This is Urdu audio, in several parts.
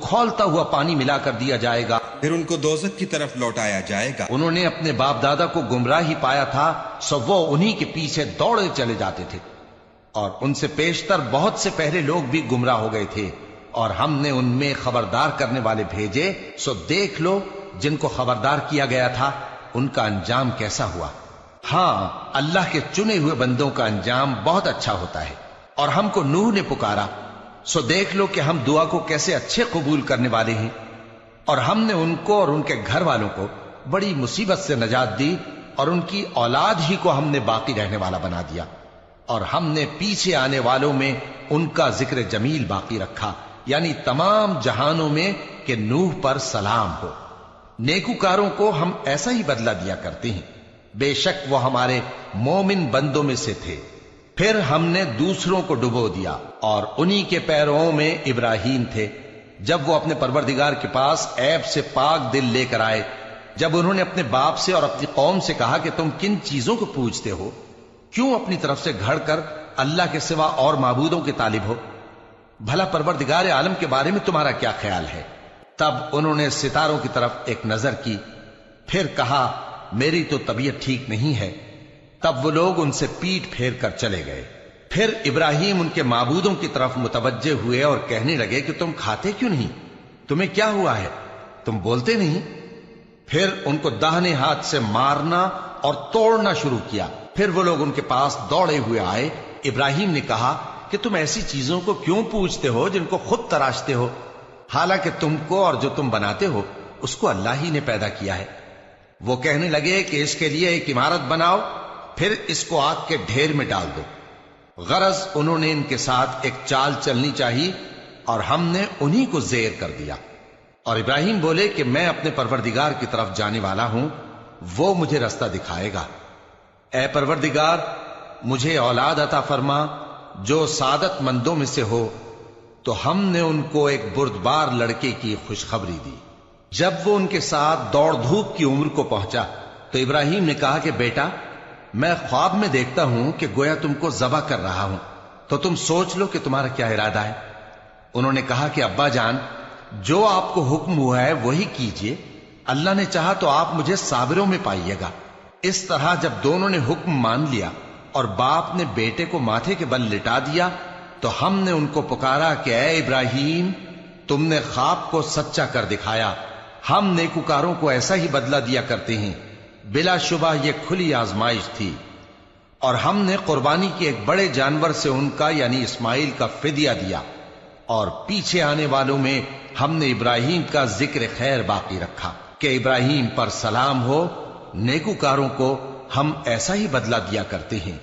کھولتا ہوا پانی ملا کر دیا جائے گا، پھر ان کو دوزخ کی طرف لوٹایا جائے گا۔ انہوں نے اپنے باپ دادا کو گمراہ ہی پایا تھا، سو وہ انہی کے پیچھے دوڑے چلے جاتے تھے، اور ان سے پیشتر بہت سے پہلے لوگ بھی گمراہ ہو گئے تھے، اور ہم نے ان میں خبردار کرنے والے بھیجے، سو دیکھ لو جن کو خبردار کیا گیا تھا ان کا انجام کیسا ہوا۔ ہاں، اللہ کے چنے ہوئے بندوں کا انجام بہت اچھا ہوتا ہے۔ اور ہم کو نوح نے پکارا، سو دیکھ لو کہ ہم دعا کو کیسے اچھے قبول کرنے والے ہیں، اور ہم نے ان کو اور ان کے گھر والوں کو بڑی مصیبت سے نجات دی، اور ان کی اولاد ہی کو ہم نے باقی رہنے والا بنا دیا، اور ہم نے پیچھے آنے والوں میں ان کا ذکر جمیل باقی رکھا، یعنی تمام جہانوں میں کہ نوح پر سلام ہو۔ نیکوکاروں کو ہم ایسا ہی بدلہ دیا کرتے ہیں، بے شک وہ ہمارے مومن بندوں میں سے تھے۔ پھر ہم نے دوسروں کو ڈبو دیا، اور انہی کے پیروں میں ابراہیم تھے، جب وہ اپنے پروردگار کے پاس عیب سے پاک دل لے کر آئے، جب انہوں نے اپنے باپ سے اور اپنی قوم سے کہا کہ تم کن چیزوں کو پوجتے ہو، کیوں اپنی طرف سے گھڑ کر اللہ کے سوا اور معبودوں کے طالب ہو؟ بھلا پروردگار عالم کے بارے میں تمہارا کیا خیال ہے؟ تب انہوں نے ستاروں کی طرف ایک نظر کی، پھر کہا میری تو طبیعت ٹھیک نہیں ہے۔ تب وہ لوگ ان سے پیٹ پھیر کر چلے گئے۔ پھر ابراہیم ان کے معبودوں کی طرف متوجہ ہوئے اور کہنے لگے کہ تم کھاتے کیوں نہیں؟ تمہیں کیا ہوا ہے؟ تم بولتے نہیں؟ پھر ان کو داہنے ہاتھ سے مارنا اور توڑنا شروع کیا۔ پھر وہ لوگ ان کے پاس دوڑے ہوئے آئے۔ ابراہیم نے کہا کہ تم ایسی چیزوں کو کیوں پوجتے ہو جن کو خود تراشتے ہو، حالانکہ تم کو اور جو تم بناتے ہو اس کو اللہ ہی نے پیدا کیا ہے۔ وہ کہنے لگے کہ اس کے لیے ایک عمارت بناؤ، پھر اس کو آگ کے ڈھیر میں ڈال دو۔ غرض انہوں نے ان کے ساتھ ایک چال چلنی چاہی، اور ہم نے انہی کو زیر کر دیا۔ اور ابراہیم بولے کہ میں اپنے پروردگار کی طرف جانے والا ہوں، وہ مجھے رستہ دکھائے گا۔ اے پروردگار، مجھے اولاد عطا فرما جو سعادت مندوں میں سے ہو۔ تو ہم نے ان کو ایک بردبار لڑکے کی خوشخبری دی۔ جب وہ ان کے ساتھ دوڑ دھوپ کی عمر کو پہنچا تو ابراہیم نے کہا کہ بیٹا، میں خواب میں دیکھتا ہوں کہ گویا تم کو ذبح کر رہا ہوں، تو تم سوچ لو کہ تمہارا کیا ارادہ ہے۔ انہوں نے کہا کہ ابا جان، جو آپ کو حکم ہوا ہے وہی کیجئے، اللہ نے چاہا تو آپ مجھے صابروں میں پائیے گا۔ اس طرح جب دونوں نے حکم مان لیا اور باپ نے بیٹے کو ماتھے کے بل لٹا دیا، تو ہم نے ان کو پکارا کہ اے ابراہیم، تم نے خواب کو سچا کر دکھایا، ہم نیکوکاروں کو ایسا ہی بدلہ دیا کرتے ہیں۔ بلا شبہ یہ کھلی آزمائش تھی، اور ہم نے قربانی کے ایک بڑے جانور سے ان کا یعنی اسماعیل کا فدیہ دیا، اور پیچھے آنے والوں میں ہم نے ابراہیم کا ذکر خیر باقی رکھا کہ ابراہیم پر سلام ہو۔ نیکوکاروں کو ہم ایسا ہی بدلہ دیا کرتے ہیں،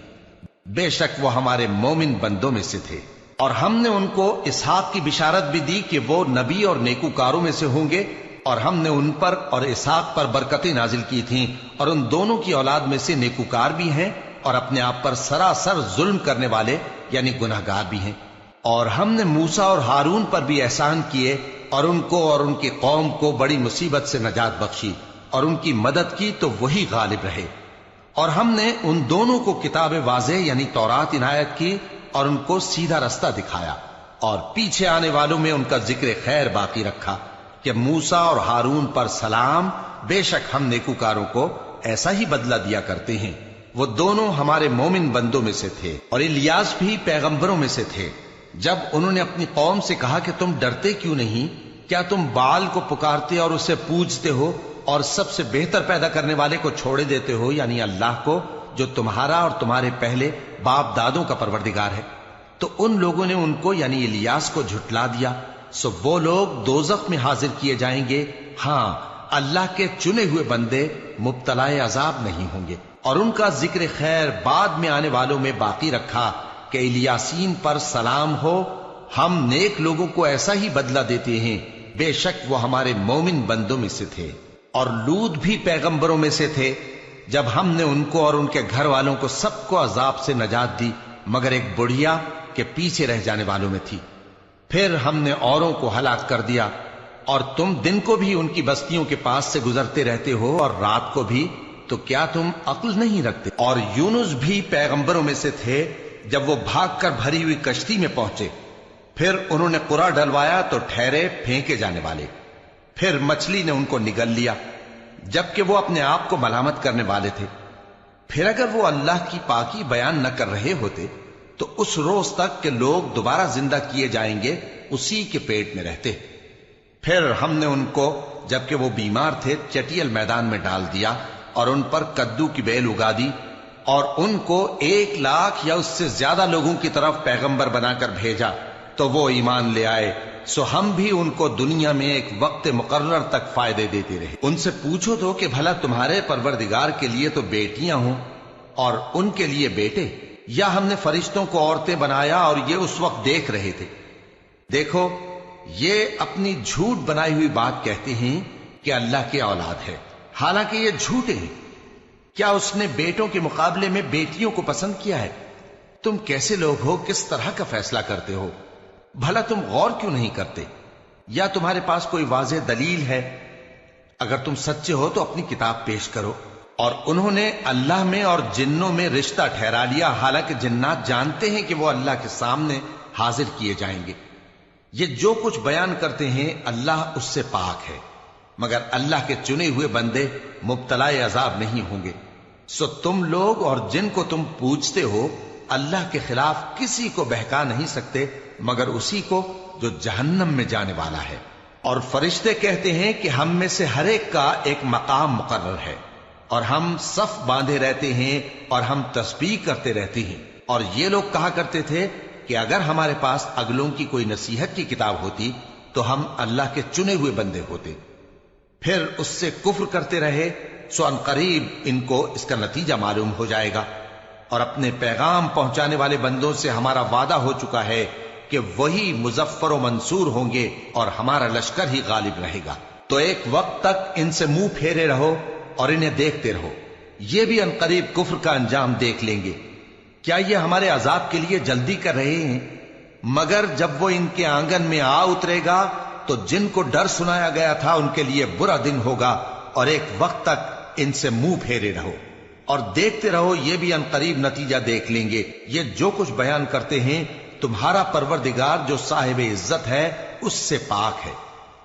بے شک وہ ہمارے مومن بندوں میں سے تھے۔ اور ہم نے ان کو اسحاق کی بشارت بھی دی کہ وہ نبی اور نیکوکاروں میں سے ہوں گے، اور ہم نے ان پر اور اسحاق پر برکتیں نازل کی تھیں، اور ان دونوں کی اولاد میں سے نیکوکار بھی ہیں اور اپنے آپ پر سراسر ظلم کرنے والے یعنی گناہگار بھی ہیں۔ اور ہم نے موسیٰ اور ہارون پر بھی احسان کیے، اور ان کو اور ان کی قوم کو بڑی مصیبت سے نجات بخشی، اور ان کی مدد کی تو وہی غالب رہے۔ اور ہم نے ان دونوں کو کتاب واضح یعنی تورات عنایت کی، اور ان کو سیدھا رستہ دکھایا، اور پیچھے آنے والوں میں ان کا ذکر خیر باقی رکھا کہ موسیٰ اور ہارون پر سلام، بے شک ہم نیکوکاروں کو ایسا ہی بدلہ دیا کرتے ہیں۔ وہ دونوں ہمارے مومن بندوں میں سے تھے، اور الیاس بھی پیغمبروں میں سے تھے۔ جب انہوں نے اپنی قوم سے کہا کہ تم ڈرتے کیوں نہیں؟ کیا تم بال کو پکارتے اور اسے پوجتے ہو، اور سب سے بہتر پیدا کرنے والے کو چھوڑے دیتے ہو یعنی اللہ کو، جو تمہارا اور تمہارے پہلے باپ دادوں کا پروردگار ہے؟ تو ان لوگوں نے ان کو یعنی الیاس کو جھٹلا دیا، سو وہ لوگ دوزخ میں حاضر کیے جائیں گے۔ ہاں، اللہ کے چنے ہوئے بندے مبتلا عذاب نہیں ہوں گے۔ اور ان کا ذکر خیر بعد میں آنے والوں میں باقی رکھا کہ الیاسین پر سلام ہو۔ ہم نیک لوگوں کو ایسا ہی بدلہ دیتے ہیں، بے شک وہ ہمارے مومن بندوں میں سے تھے۔ اور لوط بھی پیغمبروں میں سے تھے، جب ہم نے ان کو اور ان کے گھر والوں کو سب کو عذاب سے نجات دی، مگر ایک بڑھیا کہ پیچھے رہ جانے والوں میں تھی۔ پھر ہم نے اوروں کو ہلاک کر دیا، اور تم دن کو بھی ان کی بستیوں کے پاس سے گزرتے رہتے ہو اور رات کو بھی، تو کیا تم عقل نہیں رکھتے؟ اور یونس بھی پیغمبروں میں سے تھے، جب وہ بھاگ کر بھری ہوئی کشتی میں پہنچے، پھر انہوں نے قرا ڈلوایا تو ٹھہرے پھینکے جانے والے. پھر مچھلی نے ان کو نگل لیا جبکہ وہ اپنے آپ کو ملامت کرنے والے تھے. پھر اگر وہ اللہ کی پاکی بیان نہ کر رہے ہوتے تو اس روز تک کہ لوگ دوبارہ زندہ کیے جائیں گے اسی کے پیٹ میں رہتے. پھر ہم نے ان کو جبکہ وہ بیمار تھے چٹیل میدان میں ڈال دیا اور ان پر کدو کی بیل اگا دی اور ان کو 1,00,000 یا اس سے زیادہ لوگوں کی طرف پیغمبر بنا کر بھیجا تو وہ ایمان لے آئے. سو ہم بھی ان کو دنیا میں ایک وقت مقرر تک فائدے دیتے رہے. ان سے پوچھو تو کہ بھلا تمہارے پروردگار کے لیے تو بیٹیاں ہوں اور ان کے لیے بیٹے، یا ہم نے فرشتوں کو عورتیں بنایا اور یہ اس وقت دیکھ رہے تھے. دیکھو یہ اپنی جھوٹ بنائی ہوئی بات کہتے ہیں کہ اللہ کی اولاد ہے، حالانکہ یہ جھوٹے ہیں. کیا اس نے بیٹوں کے مقابلے میں بیٹیوں کو پسند کیا ہے؟ تم کیسے لوگ ہو، کس طرح کا فیصلہ کرتے ہو؟ بھلا تم غور کیوں نہیں کرتے؟ یا تمہارے پاس کوئی واضح دلیل ہے؟ اگر تم سچے ہو تو اپنی کتاب پیش کرو. اور انہوں نے اللہ میں اور جنوں میں رشتہ ٹھہرا لیا، حالانکہ جنات جانتے ہیں کہ وہ اللہ کے سامنے حاضر کیے جائیں گے. یہ جو کچھ بیان کرتے ہیں اللہ اس سے پاک ہے، مگر اللہ کے چنے ہوئے بندے مبتلا عذاب نہیں ہوں گے. سو تم لوگ اور جن کو تم پوجتے ہو اللہ کے خلاف کسی کو بہکا نہیں سکتے مگر اسی کو جو جہنم میں جانے والا ہے. اور فرشتے کہتے ہیں کہ ہم میں سے ہر ایک کا ایک مقام مقرر ہے اور ہم صف باندھے رہتے ہیں اور ہم تسبیح کرتے رہتے ہیں. اور یہ لوگ کہا کرتے تھے کہ اگر ہمارے پاس اگلوں کی کوئی نصیحت کی کتاب ہوتی تو ہم اللہ کے چنے ہوئے بندے ہوتے. پھر اس سے کفر کرتے رہے، سو ان قریب ان کو اس کا نتیجہ معلوم ہو جائے گا. اور اپنے پیغام پہنچانے والے بندوں سے ہمارا وعدہ ہو چکا ہے کہ وہی مظفر و منصور ہوں گے اور ہمارا لشکر ہی غالب رہے گا. تو ایک وقت تک ان سے منہ پھیرے رہو اور انہیں دیکھتے رہو، یہ بھی ان قریب کفر کا انجام دیکھ لیں گے. کیا یہ ہمارے عذاب کے لیے جلدی کر رہے ہیں؟ مگر جب وہ ان کے آنگن میں آ اترے گا تو جن کو ڈر سنایا گیا تھا ان کے لیے برا دن ہوگا. اور ایک وقت تک ان سے منہ پھیرے رہو اور دیکھتے رہو، یہ بھی ان قریب نتیجہ دیکھ لیں گے. یہ جو کچھ بیان کرتے ہیں تمہارا پروردگار جو صاحب عزت ہے اس سے پاک ہے.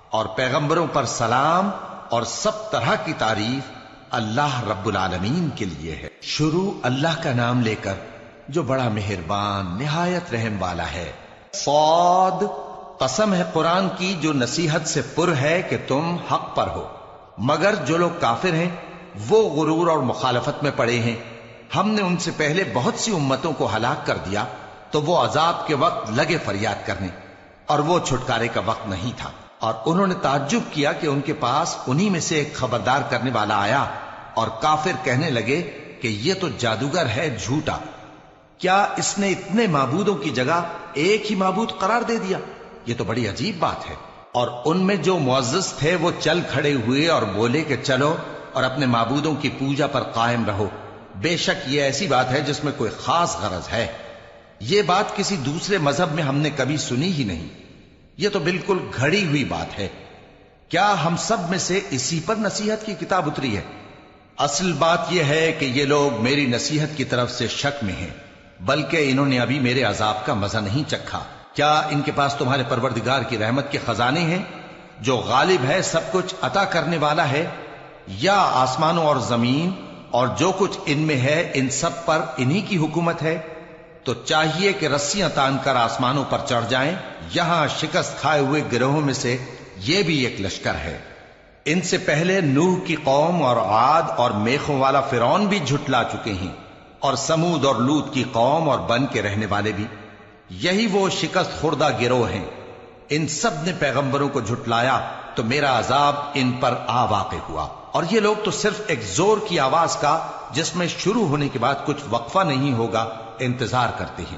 اور پیغمبروں پر سلام اور سب طرح کی تعریف اللہ رب العالمین کے لیے ہے. شروع اللہ کا نام لے کر جو بڑا مہربان نہایت رحم والا ہے. صاد، قسم ہے قرآن کی جو نصیحت سے پر ہے کہ تم حق پر ہو، مگر جو لوگ کافر ہیں وہ غرور اور مخالفت میں پڑے ہیں. ہم نے ان سے پہلے بہت سی امتوں کو ہلاک کر دیا تو وہ عذاب کے وقت لگے فریاد کرنے اور وہ چھٹکارے کا وقت نہیں تھا. اور انہوں نے تعجب کیا کہ ان کے پاس انہی میں سے ایک خبردار کرنے والا آیا اور کافر کہنے لگے کہ یہ تو جادوگر ہے جھوٹا. کیا اس نے اتنے معبودوں کی جگہ ایک ہی معبود قرار دے دیا؟ یہ تو بڑی عجیب بات ہے. اور ان میں جو معزز تھے وہ چل کھڑے ہوئے اور بولے کہ چلو اور اپنے معبودوں کی پوجا پر قائم رہو. بے شک یہ ایسی بات ہے جس میں کوئی خاص غرض ہے. یہ بات کسی دوسرے مذہب میں ہم نے کبھی سنی ہی نہیں. یہ تو بالکل گھڑی ہوئی بات ہے. کیا ہم سب میں سے اسی پر نصیحت کی کتاب اتری ہے؟ اصل بات یہ ہے کہ یہ لوگ میری نصیحت کی طرف سے شک میں ہیں، بلکہ انہوں نے ابھی میرے عذاب کا مزہ نہیں چکھا. کیا ان کے پاس تمہارے پروردگار کی رحمت کے خزانے ہیں جو غالب ہے، سب کچھ عطا کرنے والا ہے؟ یا آسمانوں اور زمین اور جو کچھ ان میں ہے ان سب پر انہی کی حکومت ہے؟ تو چاہیے کہ رسیاں تان کر آسمانوں پر چڑھ جائیں. یہاں شکست کھائے ہوئے گروہوں میں سے یہ بھی ایک لشکر ہے. ان سے پہلے نوح کی قوم اور عاد اور میخوں والا فرعون بھی جھٹلا چکے ہیں، اور سمود اور لوط کی قوم اور بن کے رہنے والے بھی. یہی وہ شکست خوردہ گروہ ہیں. ان سب نے پیغمبروں کو جھٹلایا تو میرا عذاب ان پر آ واقع ہوا. اور یہ لوگ تو صرف ایک زور کی آواز کا جس میں شروع ہونے کے بعد کچھ وقفہ نہیں ہوگا انتظار کرتے ہیں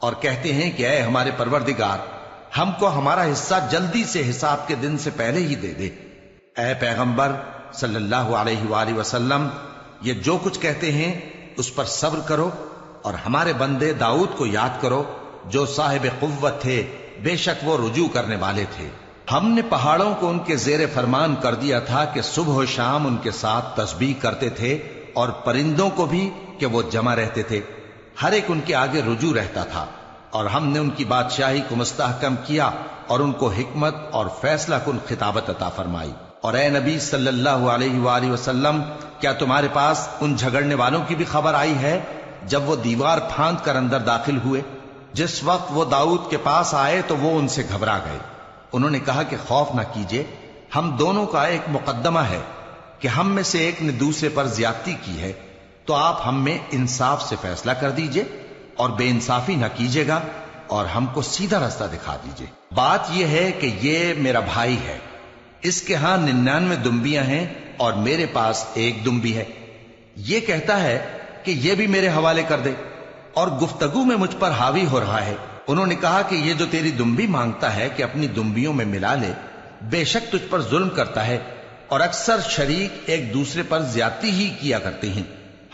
اور کہتے ہیں کہ اے ہمارے پروردگار، ہم کو ہمارا حصہ جلدی سے حساب کے دن سے پہلے ہی دے دے. اے پیغمبر صلی اللہ علیہ وآلہ وسلم، یہ جو کچھ کہتے ہیں اس پر صبر کرو اور ہمارے بندے داؤد کو یاد کرو جو صاحب قوت تھے، بے شک وہ رجوع کرنے والے تھے. ہم نے پہاڑوں کو ان کے زیر فرمان کر دیا تھا کہ صبح و شام ان کے ساتھ تسبیح کرتے تھے، اور پرندوں کو بھی کہ وہ جمع رہتے تھے، ہر ایک ان کے آگے رجوع رہتا تھا. اور ہم نے ان کی بادشاہی کو مستحکم کیا اور ان کو حکمت اور فیصلہ کن خطابت عطا فرمائی۔ اور اے نبی صلی اللہ علیہ وآلہ وسلم، کیا تمہارے پاس ان جھگڑنے والوں کی بھی خبر آئی ہے جب وہ دیوار پھاند کر اندر داخل ہوئے؟ جس وقت وہ داؤد کے پاس آئے تو وہ ان سے گھبرا گئے۔ انہوں نے کہا کہ خوف نہ کیجیے، ہم دونوں کا ایک مقدمہ ہے کہ ہم میں سے ایک نے دوسرے پر زیادتی کی ہے، تو آپ ہم میں انصاف سے فیصلہ کر دیجئے اور بے انصافی نہ کیجیے گا اور ہم کو سیدھا راستہ دکھا دیجئے۔ بات یہ ہے کہ یہ میرا بھائی ہے، اس کے ہاں 99 دمبیاں ہیں اور میرے پاس ایک دمبی ہے۔ یہ کہتا ہے کہ یہ بھی میرے حوالے کر دے اور گفتگو میں مجھ پر حاوی ہو رہا ہے۔ انہوں نے کہا کہ یہ جو تیری دمبی مانگتا ہے کہ اپنی دمبیوں میں ملا لے، بے شک تجھ پر ظلم کرتا ہے اور اکثر شریک ایک دوسرے پر زیادتی ہی کیا کرتے ہیں۔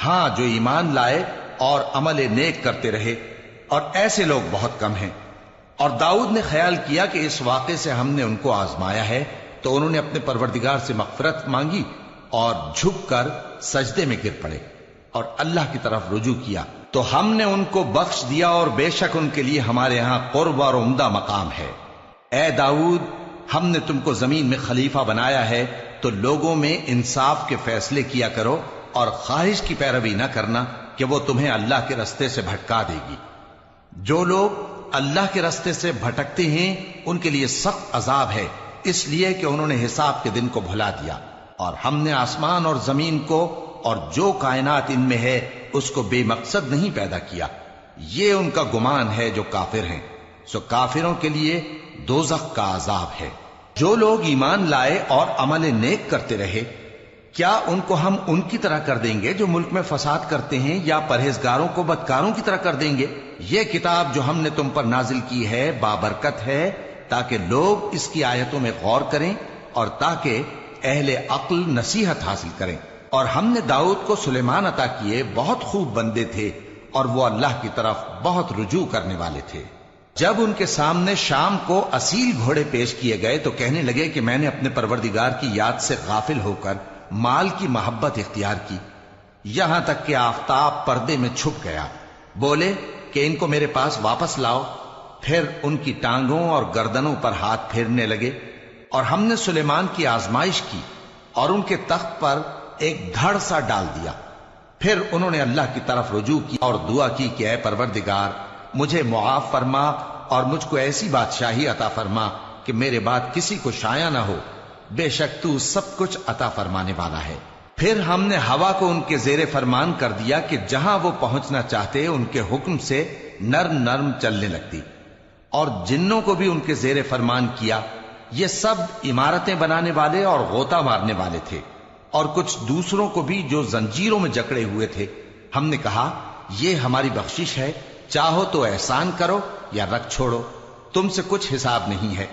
ہاں، جو ایمان لائے اور عمل نیک کرتے رہے، اور ایسے لوگ بہت کم ہیں۔ اور داؤد نے خیال کیا کہ اس واقعے سے ہم نے ان کو آزمایا ہے، تو انہوں نے اپنے پروردگار سے مغفرت مانگی اور جھک کر سجدے میں گر پڑے اور اللہ کی طرف رجوع کیا، تو ہم نے ان کو بخش دیا، اور بے شک ان کے لیے ہمارے ہاں قرب اور عمدہ مقام ہے۔ اے داؤد، ہم نے تم کو زمین میں خلیفہ بنایا ہے، تو لوگوں میں انصاف کے فیصلے کیا کرو اور خواہش کی پیروی نہ کرنا کہ وہ تمہیں اللہ کے رستے سے بھٹکا دے گی۔ جو لوگ اللہ کے رستے سے بھٹکتے ہیں ان کے لیے سخت عذاب ہے، اس لیے کہ انہوں نے حساب کے دن کو بھلا دیا۔ اور ہم نے آسمان اور زمین کو اور جو کائنات ان میں ہے اس کو بے مقصد نہیں پیدا کیا۔ یہ ان کا گمان ہے جو کافر ہیں، سو کافروں کے لیے دوزخ کا عذاب ہے۔ جو لوگ ایمان لائے اور عمل نیک کرتے رہے، کیا ان کو ہم ان کی طرح کر دیں گے جو ملک میں فساد کرتے ہیں، یا پرہیزگاروں کو بدکاروں کی طرح کر دیں گے؟ یہ کتاب جو ہم نے تم پر نازل کی ہے بابرکت ہے، تاکہ لوگ اس کی آیتوں میں غور کریں اور تاکہ اہل عقل نصیحت حاصل کریں۔ اور ہم نے داؤد کو سلیمان عطا کیے، بہت خوب بندے تھے اور وہ اللہ کی طرف بہت رجوع کرنے والے تھے۔ جب ان کے سامنے شام کو اصیل گھوڑے پیش کیے گئے تو کہنے لگے کہ میں نے اپنے پروردگار کی یاد سے غافل ہو کر مال کی محبت اختیار کی، یہاں تک کہ آفتاب پردے میں چھپ گیا۔ بولے کہ ان کو میرے پاس واپس لاؤ۔ پھر ان کی ٹانگوں اور گردنوں پر ہاتھ پھیرنے لگے، اور ہم نے سلیمان کی آزمائش کی اور ان کے تخت پر ایک دھڑ سا ڈال دیا۔ پھر انہوں نے اللہ کی طرف رجوع کی اور دعا کی کہ اے پروردگار، مجھے معاف فرما اور مجھ کو ایسی بادشاہی عطا فرما کہ میرے بعد کسی کو شایع نہ ہو، بے شک تو سب کچھ عطا فرمانے والا ہے۔ پھر ہم نے ہوا کو ان کے زیر فرمان کر دیا کہ جہاں وہ پہنچنا چاہتے ان کے حکم سے نرم نرم چلنے لگتی، اور جنوں کو بھی ان کے زیر فرمان کیا۔ یہ سب عمارتیں بنانے والے اور غوطہ مارنے والے تھے، اور کچھ دوسروں کو بھی جو زنجیروں میں جکڑے ہوئے تھے۔ ہم نے کہا یہ ہماری بخشش ہے، چاہو تو احسان کرو یا رکھ چھوڑو، تم سے کچھ حساب نہیں ہے۔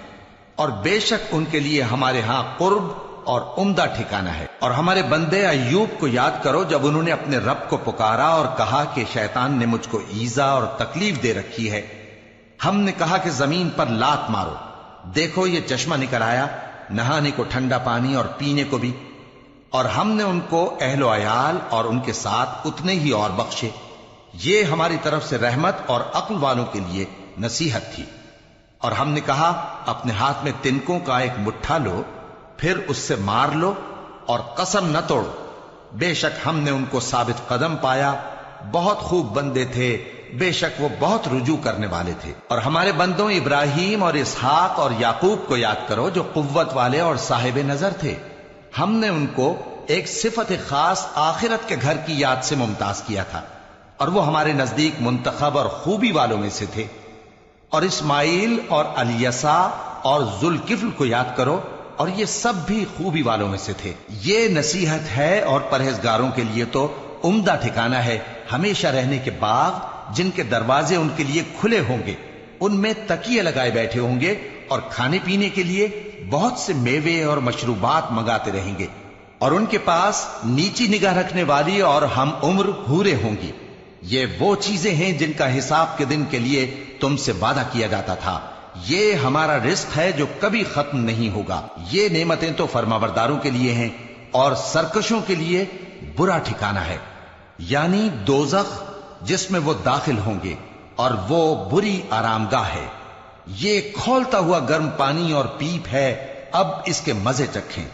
اور بے شک ان کے لیے ہمارے ہاں قرب اور عمدہ ٹھکانہ ہے۔ اور ہمارے بندے ایوب کو یاد کرو جب انہوں نے اپنے رب کو پکارا اور کہا کہ شیطان نے مجھ کو ایذا اور تکلیف دے رکھی ہے۔ ہم نے کہا کہ زمین پر لات مارو، دیکھو یہ چشمہ نکل آیا، نہانے کو ٹھنڈا پانی اور پینے کو بھی۔ اور ہم نے ان کو اہل و عیال اور ان کے ساتھ اتنے ہی اور بخشے۔ یہ ہماری طرف سے رحمت اور عقل والوں کے لیے نصیحت تھی۔ اور ہم نے کہا اپنے ہاتھ میں تنکوں کا ایک مٹھا لو، پھر اس سے مار لو اور قسم نہ توڑو، بے شک ہم نے ان کو ثابت قدم پایا، بہت خوب بندے تھے، بے شک وہ بہت رجوع کرنے والے تھے۔ اور ہمارے بندوں ابراہیم اور اسحاق اور یعقوب کو یاد کرو جو قوت والے اور صاحب نظر تھے۔ ہم نے ان کو ایک صفت خاص آخرت کے گھر کی یاد سے ممتاز کیا تھا، اور وہ ہمارے نزدیک منتخب اور خوبی والوں میں سے تھے۔ اور اسماعیل اور الیسع اور ذوالکفل کو یاد کرو، اور یہ سب بھی خوبی والوں میں سے تھے۔ یہ نصیحت ہے اور پرہیزگاروں کے لیے تو عمدہ ٹھکانہ ہے، ہمیشہ رہنے کے باغ جن کے دروازے ان کے لیے کھلے ہوں گے، ان میں تکیے لگائے بیٹھے ہوں گے، اور کھانے پینے کے لیے بہت سے میوے اور مشروبات منگاتے رہیں گے، اور ان کے پاس نیچی نگاہ رکھنے والی اور ہم عمر حوریں ہوں گی۔ یہ وہ چیزیں ہیں جن کا حساب کے دن کے لیے تم سے وعدہ کیا جاتا تھا۔ یہ ہمارا رزق ہے جو کبھی ختم نہیں ہوگا۔ یہ نعمتیں تو فرمانبرداروں کے لیے ہیں، اور سرکشوں کے لیے برا ٹھکانہ ہے، یعنی دوزخ جس میں وہ داخل ہوں گے، اور وہ بری آرامگاہ ہے۔ یہ کھولتا ہوا گرم پانی اور پیپ ہے، اب اس کے مزے چکھیں،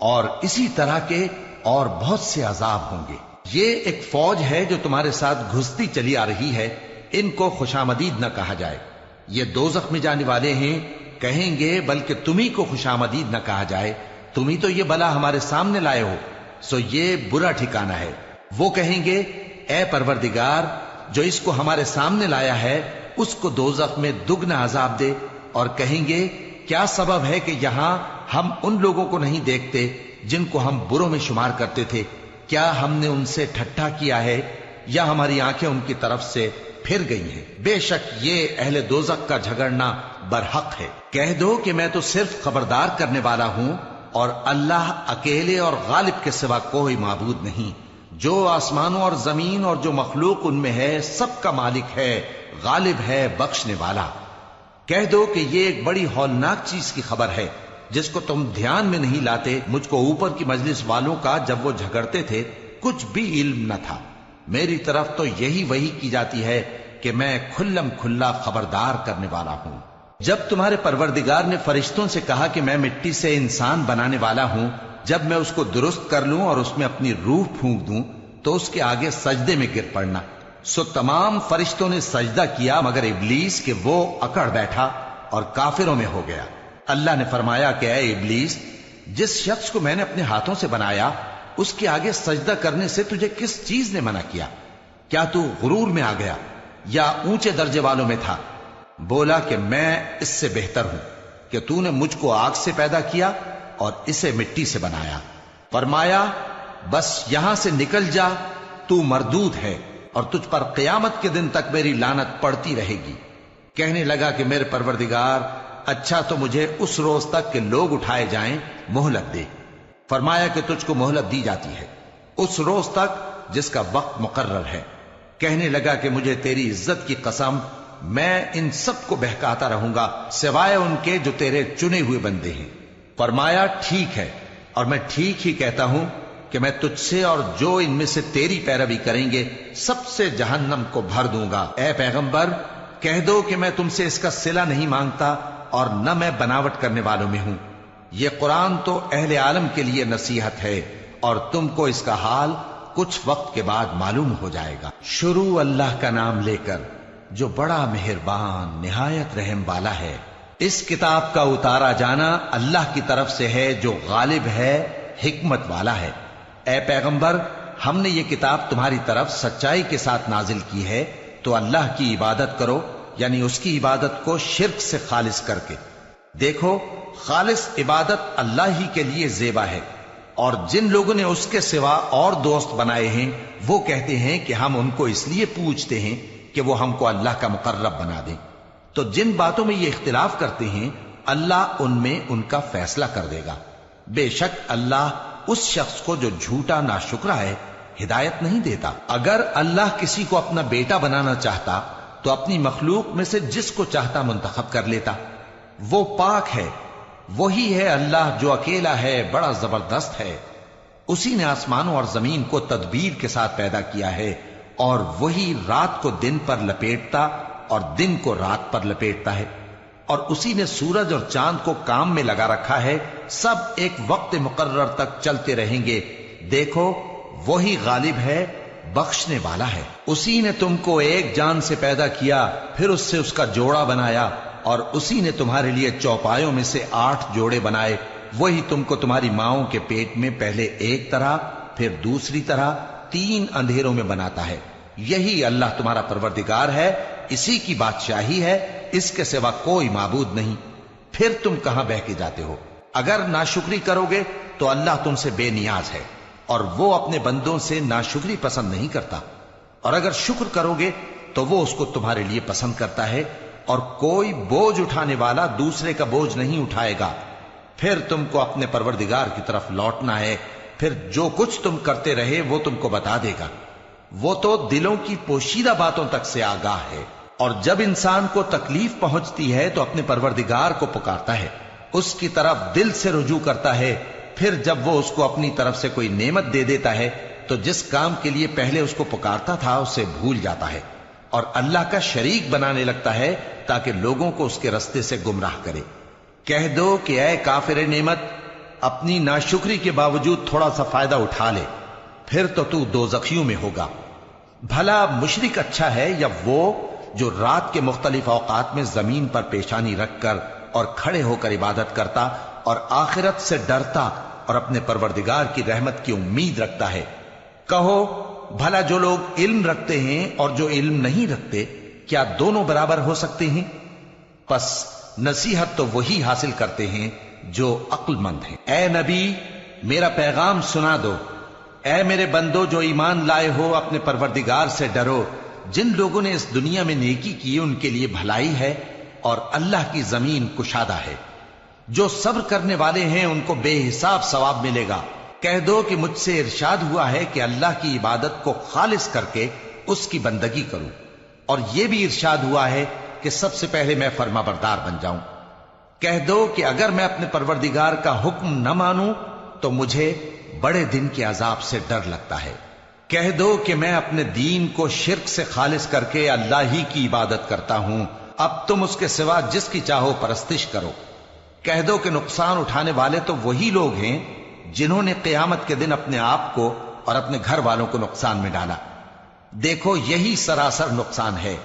اور اسی طرح کے اور بہت سے عذاب ہوں گے۔ یہ ایک فوج ہے جو تمہارے ساتھ گھستی چلی آ رہی ہے، ان کو خوشامدید نہ کہا جائے۔ یہ دوزخ میں جانے والے ہیں، کہیں گے بلکہ تمہیں کو خوشامدید نہ کہا جائے، تمہیں تو یہ بلا ہمارے سامنے لائے ہو، سو یہ برا ٹھکانہ ہے۔ وہ کہیں گے اے پروردگار، جو اس کو ہمارے سامنے لایا ہے اس کو دوزخ میں دگنا عذاب دے، اور کہیں گے کیا سبب ہے کہ یہاں ہم ان لوگوں کو نہیں دیکھتے جن کو ہم بروں میں شمار کرتے تھے؟ کیا ہم نے ان سے ٹھٹھا کیا ہے یا ہماری آنکھیں ان کی طرف سے پھر گئی ہیں؟ بے شک یہ اہل دوزخ کا جھگڑنا برحق ہے۔ کہہ دو کہ میں تو صرف خبردار کرنے والا ہوں، اور اللہ اکیلے اور غالب کے سوا کوئی معبود نہیں۔ جو آسمانوں اور زمین اور جو مخلوق ان میں ہے سب کا مالک ہے، غالب ہے، بخشنے والا۔ کہہ دو کہ یہ ایک بڑی ہولناک چیز کی خبر ہے جس کو تم دھیان میں نہیں لاتے۔ مجھ کو اوپر کی مجلس والوں کا جب وہ جھگڑتے تھے کچھ بھی علم نہ تھا، میری طرف تو یہی وحی کی جاتی ہے کہ میں کھلم کھلا خبردار کرنے والا ہوں۔ جب تمہارے پروردگار نے فرشتوں سے کہا کہ میں مٹی سے انسان بنانے والا ہوں، جب میں اس کو درست کر لوں اور اس میں اپنی روح پھونک دوں تو اس کے آگے سجدے میں گر پڑنا۔ سو تمام فرشتوں نے سجدہ کیا مگر ابلیس کہ وہ اکڑ بیٹھا اور کافروں میں ہو گیا۔ اللہ نے فرمایا کہ اے ابلیس، جس شخص کو میں نے اپنے ہاتھوں سے بنایا اس کے آگے سجدہ کرنے سے تجھے کس چیز نے منع کیا؟ کیا تو غرور میں آ گیا یا اونچے درجے والوں میں تھا؟ بولا کہ میں اس سے بہتر ہوں کہ تو نے مجھ کو آگ سے پیدا کیا اور اسے مٹی سے بنایا۔ فرمایا بس یہاں سے نکل جا، تو مردود ہے اور تجھ پر قیامت کے دن تک میری لعنت پڑتی رہے گی۔ کہنے لگا کہ میرے پروردگار، اچھا تو مجھے اس روز تک کہ لوگ اٹھائے جائیں مہلت دے۔ فرمایا کہ تجھ کو مہلت دی جاتی ہے اس روز تک جس کا وقت مقرر ہے۔ کہنے لگا کہ مجھے تیری عزت کی قسم، میں ان سب کو بہکاتا رہوں گا سوائے ان کے جو تیرے چنے ہوئے بندے ہیں۔ فرمایا ٹھیک ہے، اور میں ٹھیک ہی کہتا ہوں کہ میں تجھ سے اور جو ان میں سے تیری پیروی کریں گے سب سے جہنم کو بھر دوں گا۔ اے پیغمبر، کہہ دو کہ میں تم سے اس کا صلہ نہیں مانگتا اور نہ میں بناوٹ کرنے والوں میں ہوں۔ یہ قرآن تو اہل عالم کے لیے نصیحت ہے، اور تم کو اس کا حال کچھ وقت کے بعد معلوم ہو جائے گا۔ شروع اللہ کا نام لے کر جو بڑا مہربان نہایت رحم والا ہے۔ اس کتاب کا اتارا جانا اللہ کی طرف سے ہے جو غالب ہے، حکمت والا ہے۔ اے پیغمبر، ہم نے یہ کتاب تمہاری طرف سچائی کے ساتھ نازل کی ہے، تو اللہ کی عبادت کرو، یعنی اس کی عبادت کو شرک سے خالص کر کے۔ دیکھو، خالص عبادت اللہ ہی کے لیے زیبا ہے، اور جن لوگوں نے اس کے سوا اور دوست بنائے ہیں وہ کہتے ہیں کہ ہم ان کو اس لیے پوچھتے ہیں کہ وہ ہم کو اللہ کا مقرب بنا دیں۔ تو جن باتوں میں یہ اختلاف کرتے ہیں اللہ ان میں ان کا فیصلہ کر دے گا۔ بے شک اللہ اس شخص کو جو جھوٹا ناشکرا ہے ہدایت نہیں دیتا۔ اگر اللہ کسی کو اپنا بیٹا بنانا چاہتا تو اپنی مخلوق میں سے جس کو چاہتا منتخب کر لیتا۔ وہ پاک ہے، وہی ہے اللہ جو اکیلا ہے، بڑا زبردست ہے۔ اسی نے آسمانوں اور زمین کو تدبیر کے ساتھ پیدا کیا ہے، اور وہی رات کو دن پر لپیٹتا اور دن کو رات پر لپیٹتا ہے، اور اسی نے سورج اور چاند کو کام میں لگا رکھا ہے، سب ایک وقت مقرر تک چلتے رہیں گے۔ دیکھو، وہی غالب ہے، بخشنے والا ہے۔ اسی نے تم کو ایک جان سے پیدا کیا، پھر اس سے اس کا جوڑا بنایا، اور اسی نے تمہارے لیے چوپایوں میں سے 8 جوڑے بنائے۔ وہی تم کو تمہاری ماؤں کے پیٹ میں پہلے ایک طرح پھر دوسری طرح 3 اندھیروں میں بناتا ہے۔ یہی اللہ تمہارا پروردگار ہے، اسی کی بادشاہی ہے، اس کے سوا کوئی معبود نہیں۔ پھر تم کہاں بہ کے جاتے ہو؟ اگر ناشکری کرو گے تو اللہ تم سے بے نیاز ہے، اور وہ اپنے بندوں سے ناشکری پسند نہیں کرتا، اور اگر شکر کرو گے تو وہ اس کو تمہارے لیے پسند کرتا ہے، اور کوئی بوجھ اٹھانے والا دوسرے کا بوجھ نہیں اٹھائے گا۔ پھر تم کو اپنے پروردگار کی طرف لوٹنا ہے، پھر جو کچھ تم کرتے رہے وہ تم کو بتا دے گا۔ وہ تو دلوں کی پوشیدہ باتوں تک سے آگاہ ہے، اور جب انسان کو تکلیف پہنچتی ہے تو اپنے پروردگار کو پکارتا ہے، اس کی طرف دل سے رجوع کرتا ہے۔ پھر جب وہ اس کو اپنی طرف سے کوئی نعمت دے دیتا ہے تو جس کام کے لیے پہلے اس کو پکارتا تھا اسے بھول جاتا ہے، اور اللہ کا شریک بنانے لگتا ہے تاکہ لوگوں کو اس کے رستے سے گمراہ کرے۔ کہہ دو کہ اے کافر نعمت، اپنی ناشکری کے باوجود تھوڑا سا فائدہ اٹھا لے، پھر تو دوزخیوں میں ہوگا۔ بھلا مشرک اچھا ہے یا وہ جو رات کے مختلف اوقات میں زمین پر پیشانی رکھ کر اور کھڑے ہو کر عبادت کرتا اور آخرت سے ڈرتا اور اپنے پروردگار کی رحمت کی امید رکھتا ہے۔ کہو بھلا جو لوگ علم رکھتے ہیں اور جو علم نہیں رکھتے، کیا دونوں برابر ہو سکتے ہیں؟ پس نصیحت تو وہی حاصل کرتے ہیں جو عقل مند ہیں۔ اے نبی، میرا پیغام سنا دو۔ اے میرے بندو جو ایمان لائے ہو، اپنے پروردگار سے ڈرو۔ جن لوگوں نے اس دنیا میں نیکی کی ان کے لیے بھلائی ہے اور اللہ کی زمین کشادہ ہے۔ جو صبر کرنے والے ہیں ان کو بے حساب ثواب ملے گا۔ کہہ دو کہ مجھ سے ارشاد ہوا ہے کہ اللہ کی عبادت کو خالص کر کے اس کی بندگی کروں، اور یہ بھی ارشاد ہوا ہے کہ سب سے پہلے میں فرما بردار بن جاؤں۔ کہہ دو کہ اگر میں اپنے پروردگار کا حکم نہ مانوں تو مجھے بڑے دن کے عذاب سے ڈر لگتا ہے۔ کہہ دو کہ میں اپنے دین کو شرک سے خالص کر کے اللہ ہی کی عبادت کرتا ہوں، اب تم اس کے سوا جس کی چاہو پرستش کرو۔ کہہ دو کہ نقصان اٹھانے والے تو وہی لوگ ہیں جنہوں نے قیامت کے دن اپنے آپ کو اور اپنے گھر والوں کو نقصان میں ڈالا۔ دیکھو یہی سراسر نقصان ہے۔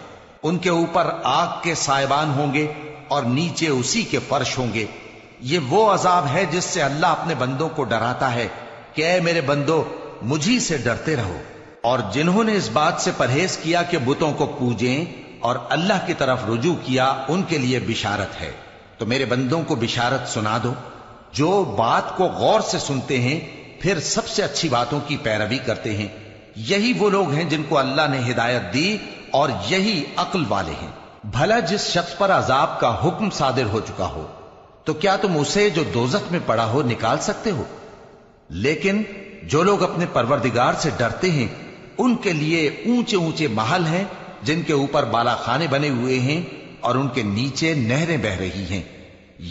ان کے اوپر آگ کے سائبان ہوں گے اور نیچے اسی کے فرش ہوں گے۔ یہ وہ عذاب ہے جس سے اللہ اپنے بندوں کو ڈراتا ہے کہ اے میرے بندو، مجھی سے ڈرتے رہو۔ اور جنہوں نے اس بات سے پرہیز کیا کہ بتوں کو پوجیں اور اللہ کی طرف رجوع کیا، ان کے لیے بشارت ہے۔ تو میرے بندوں کو بشارت سنا دو جو بات کو غور سے سنتے ہیں، پھر سب سے اچھی باتوں کی پیروی کرتے ہیں۔ یہی وہ لوگ ہیں جن کو اللہ نے ہدایت دی اور یہی عقل والے ہیں۔ بھلا جس شخص پر عذاب کا حکم صادر ہو چکا ہو، تو کیا تم اسے جو دوزخ میں پڑا ہو نکال سکتے ہو؟ لیکن جو لوگ اپنے پروردگار سے ڈرتے ہیں ان کے لیے اونچے اونچے محل ہیں جن کے اوپر بالا خانے بنے ہوئے ہیں اور ان کے نیچے نہریں بہ رہی ہیں۔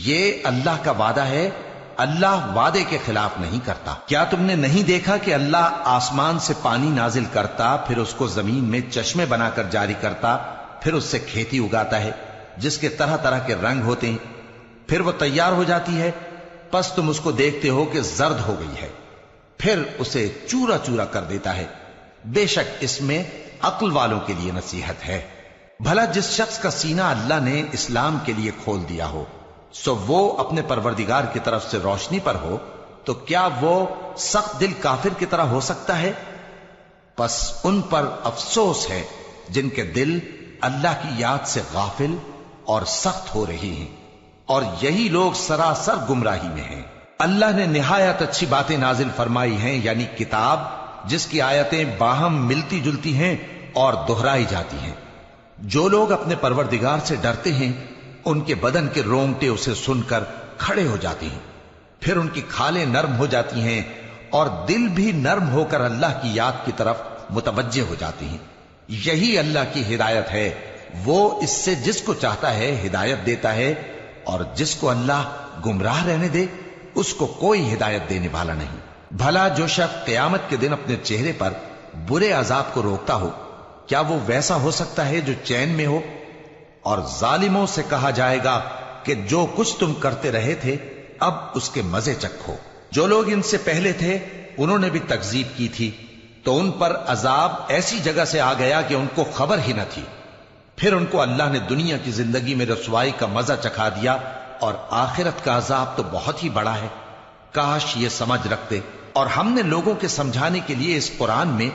یہ اللہ کا وعدہ ہے، اللہ وعدے کے خلاف نہیں کرتا۔ کیا تم نے نہیں دیکھا کہ اللہ آسمان سے پانی نازل کرتا، پھر اس کو زمین میں چشمے بنا کر جاری کرتا، پھر اس سے کھیتی اگاتا ہے جس کے طرح طرح کے رنگ ہوتے ہیں، پھر وہ تیار ہو جاتی ہے، پس تم اس کو دیکھتے ہو کہ زرد ہو گئی ہے، پھر اسے چورا چورا کر دیتا ہے۔ بے شک اس میں عقل والوں کے لیے نصیحت ہے۔ بھلا جس شخص کا سینہ اللہ نے اسلام کے لیے کھول دیا ہو، سو وہ اپنے پروردگار کی طرف سے روشنی پر ہو، تو کیا وہ سخت دل کافر کی طرح ہو سکتا ہے؟ پس ان پر افسوس ہے جن کے دل اللہ کی یاد سے غافل اور سخت ہو رہی ہیں، اور یہی لوگ سراسر گمراہی میں ہیں۔ اللہ نے نہایت اچھی باتیں نازل فرمائی ہیں، یعنی کتاب جس کی آیتیں باہم ملتی جلتی ہیں اور دہرائی جاتی ہیں۔ جو لوگ اپنے پروردگار سے ڈرتے ہیں ان کے بدن کے رونگٹے اسے سن کر کھڑے ہو جاتے ہیں، پھر ان کی کھالیں نرم ہو جاتی ہیں اور دل بھی نرم ہو کر اللہ کی یاد کی طرف متوجہ ہو جاتے ہیں۔ یہی اللہ کی ہدایت ہے، وہ اس سے جس کو چاہتا ہے ہدایت دیتا ہے، اور جس کو اللہ گمراہ رہنے دے اس کو کوئی ہدایت دینے والا نہیں۔ بھلا جو شخص قیامت کے دن اپنے چہرے پر برے عذاب کو روکتا ہو، کیا وہ ویسا ہو سکتا ہے جو چین میں ہو؟ اور ظالموں سے کہا جائے گا کہ جو کچھ تم کرتے رہے تھے اب اس کے مزے چکھو۔ جو لوگ ان سے پہلے تھے انہوں نے بھی تکذیب کی تھی، تو ان پر عذاب ایسی جگہ سے آ گیا کہ ان کو خبر ہی نہ تھی۔ پھر ان کو اللہ نے دنیا کی زندگی میں رسوائی کا مزہ چکھا دیا، اور آخرت کا عذاب تو بہت ہی بڑا ہے۔ کاش یہ سمجھ رکھتے۔ اور ہم نے لوگوں کے سمجھانے کے لیے اس قرآن میں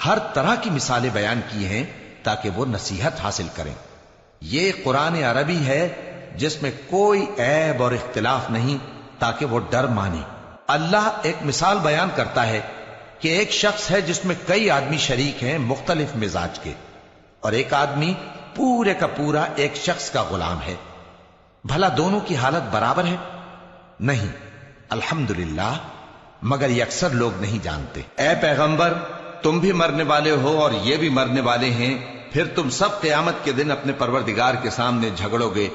ہر طرح کی مثالیں بیان کی ہیں تاکہ وہ نصیحت حاصل کریں۔ یہ قرآن عربی ہے جس میں کوئی عیب اور اختلاف نہیں، تاکہ وہ ڈر مانے۔ اللہ ایک مثال بیان کرتا ہے کہ ایک شخص ہے جس میں کئی آدمی شریک ہیں مختلف مزاج کے، اور ایک آدمی پورے کا پورا ایک شخص کا غلام ہے۔ بھلا دونوں کی حالت برابر ہے؟ نہیں، الحمدللہ، مگر یہ اکثر لوگ نہیں جانتے۔ اے پیغمبر، تم بھی مرنے والے ہو اور یہ بھی مرنے والے ہیں، پھر تم سب قیامت کے دن اپنے پروردگار کے سامنے جھگڑو گے